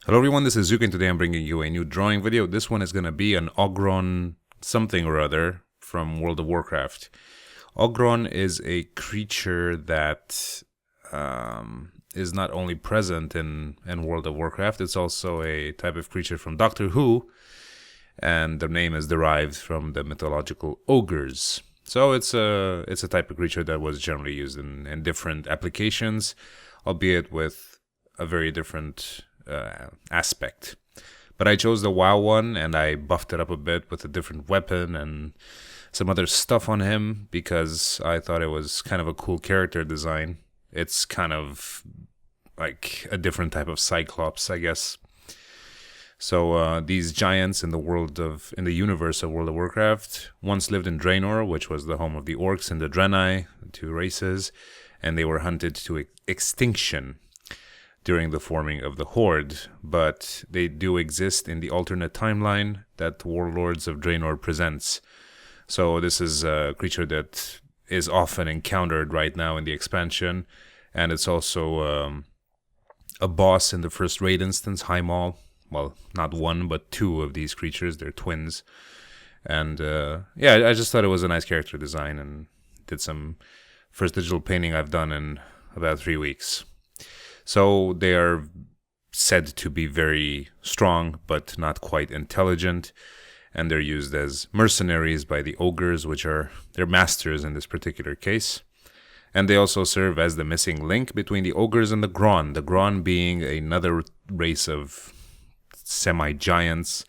Hello everyone, this is Zooc and today I'm bringing you a new drawing video. This one is going to be an Ogron something or other from World of Warcraft. Ogron is a creature that is not only present in World of Warcraft, it's also a type of creature from Doctor Who, and the name is derived from the mythological ogres. So it's a type of creature that was generally used in different applications, albeit with a very different aspect. But I chose the WoW one and I buffed it up a bit with a different weapon and some other stuff on him because I thought it was kind of a cool character design. It's kind of like a different type of Cyclops, I guess. So these giants in the universe of World of Warcraft once lived in Draenor, which was the home of the orcs and the Draenei, the two races, and they were hunted to extinction during the forming of the Horde, but they do exist in the alternate timeline that Warlords of Draenor presents. So this is a creature that is often encountered right now in the expansion, and it's also a boss in the first raid instance, High Maul. Well, not one, but two of these creatures. They're twins. And yeah, I just thought it was a nice character design and did some first digital painting I've done in about 3 weeks. So they are said to be very strong, but not quite intelligent. And they're used as mercenaries by the ogres, which are their masters in this particular case. And they also serve as the missing link between the ogres and the Gron. The Gron being another race of semi-giants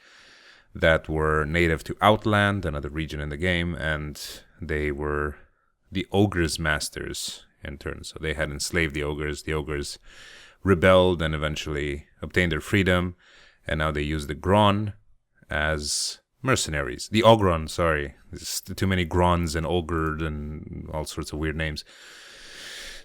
that were native to Outland, another region in the game, and they were the ogres' masters in turn. So they had enslaved the ogres. The ogres rebelled and eventually obtained their freedom, and now they use the Gron as mercenaries. The Ogron, sorry. There's too many Grons and Ogre and all sorts of weird names.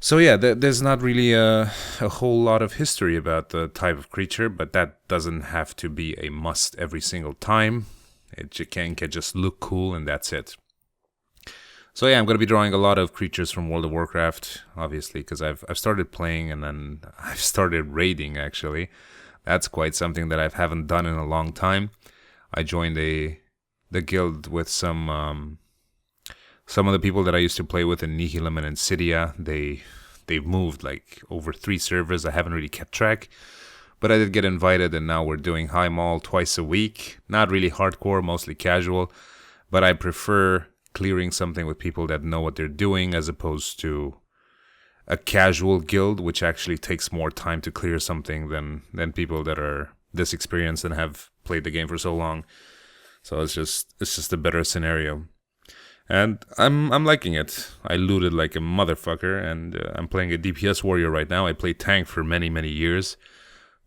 So yeah, there's not really a whole lot of history about the type of creature, but that doesn't have to be a must every single time. It can just look cool and that's it. So yeah, I'm going to be drawing a lot of creatures from World of Warcraft, obviously, because I've started playing and then I've started raiding, actually. That's quite something that I haven't done in a long time. I joined the guild with some of the people that I used to play with in Nihilum and Insidia. They've moved like over 3 servers. I haven't really kept track, but I did get invited, and now we're doing High Maul twice a week. Not really hardcore, mostly casual, but I prefer clearing something with people that know what they're doing as opposed to a casual guild, which actually takes more time to clear something than people that are this experienced and have played the game for so long. So it's just a better scenario. And I'm liking it. I looted like a motherfucker, and I'm playing a DPS warrior right now. I played tank for many, many years,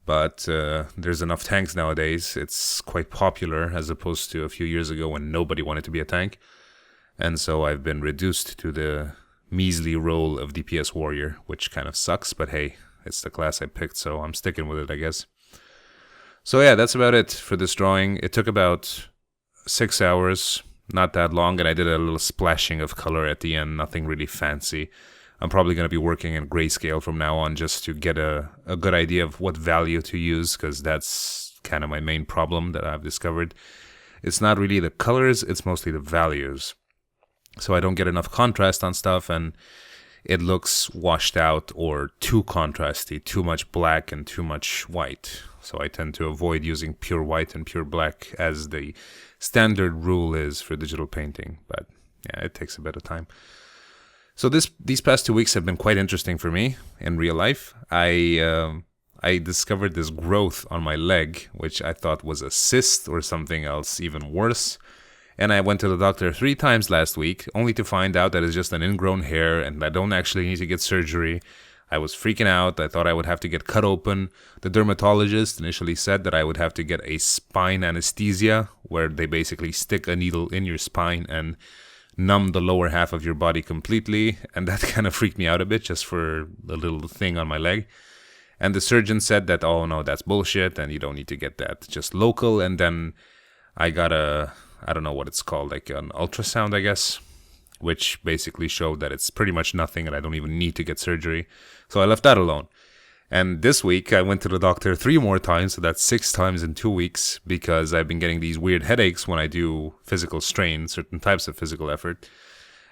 but there's enough tanks nowadays. It's quite popular as opposed to a few years ago when nobody wanted to be a tank. And so I've been reduced to the measly role of DPS warrior, which kind of sucks, but hey, it's the class I picked, so I'm sticking with it, I guess. So yeah, that's about it for this drawing. It took about 6 hours. Not that long, and I did a little splashing of color at the end, nothing really fancy. I'm probably going to be working in grayscale from now on just to get a good idea of what value to use, because that's kind of my main problem that I've discovered. It's not really the colors, it's mostly the values. So I don't get enough contrast on stuff, and it looks washed out or too contrasty, too much black and too much white. So I tend to avoid using pure white and pure black as the standard rule is for digital painting, but yeah, it takes a bit of time. So these past 2 weeks have been quite interesting for me in real life. I discovered this growth on my leg, which I thought was a cyst or something else even worse. And I went to the doctor 3 times last week, only to find out that it's just an ingrown hair and I don't actually need to get surgery. I was freaking out. I thought I would have to get cut open. The dermatologist initially said that I would have to get a spine anesthesia, where they basically stick a needle in your spine and numb the lower half of your body completely. And that kind of freaked me out a bit, just for the little thing on my leg. And the surgeon said that, oh no, that's bullshit and you don't need to get that, just local. And then I got I don't know what it's called, like an ultrasound, I guess, which basically showed that it's pretty much nothing and I don't even need to get surgery. So I left that alone. And this week, I went to the doctor 3 more times, so that's 6 times in 2 weeks, because I've been getting these weird headaches when I do physical strain, certain types of physical effort.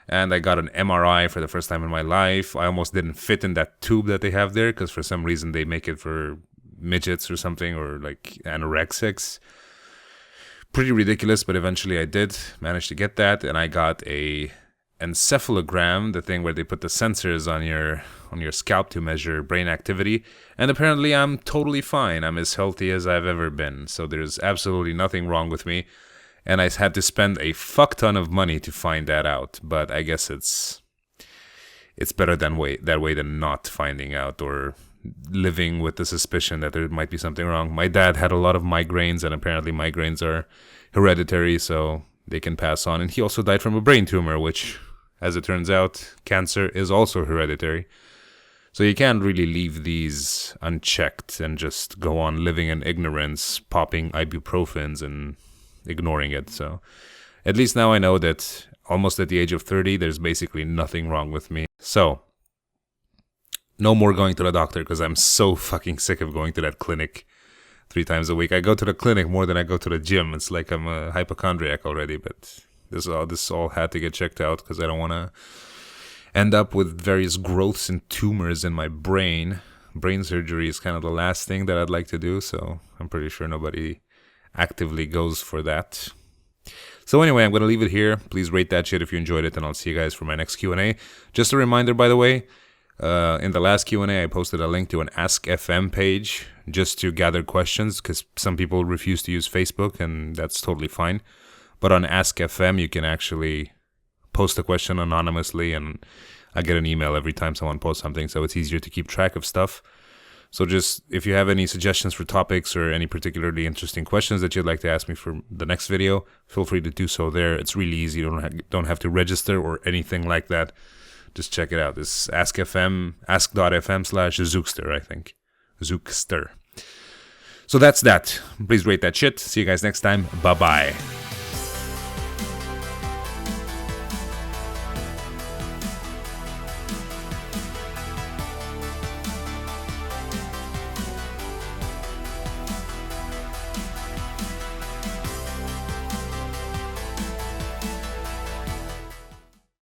And I got an MRI for the first time in my life. I almost didn't fit in that tube that they have there, because for some reason they make it for midgets or something, or like anorexics. Pretty ridiculous, but eventually I did manage to get that, and I got a encephalogram, the thing where they put the sensors on your scalp to measure brain activity, and apparently I'm totally fine. I'm as healthy as I've ever been, so there's absolutely nothing wrong with me, and I had to spend a fuck ton of money to find that out, but I guess it's better that way than not finding out or living with the suspicion that there might be something wrong. My dad had a lot of migraines, and apparently migraines are hereditary, so they can pass on, and he also died from a brain tumor, which, as it turns out, cancer is also hereditary. So you can't really leave these unchecked and just go on living in ignorance, popping ibuprofens and ignoring it. So at least now I know that almost at the age of 30, there's basically nothing wrong with me. So no more going to the doctor, because I'm so fucking sick of going to that clinic 3 times a week. I go to the clinic more than I go to the gym. It's like I'm a hypochondriac already, but this all had to get checked out, because I don't want to end up with various growths and tumors in my brain. Brain surgery is kind of the last thing that I'd like to do, so I'm pretty sure nobody actively goes for that. So anyway, I'm going to leave it here. Please rate that shit if you enjoyed it, and I'll see you guys for my next Q&A. Just a reminder, by the way, in the last Q&A, I posted a link to an Ask FM page just to gather questions, because some people refuse to use Facebook, and that's totally fine. But on Ask FM, you can actually post a question anonymously, and I get an email every time someone posts something, so it's easier to keep track of stuff. So just, if you have any suggestions for topics or any particularly interesting questions that you'd like to ask me for the next video, feel free to do so there. It's really easy. You don't have to register or anything like that. Just check it out. It's ask.fm/Zookster, I think. Zookster. So that's that. Please rate that shit. See you guys next time. Bye-bye.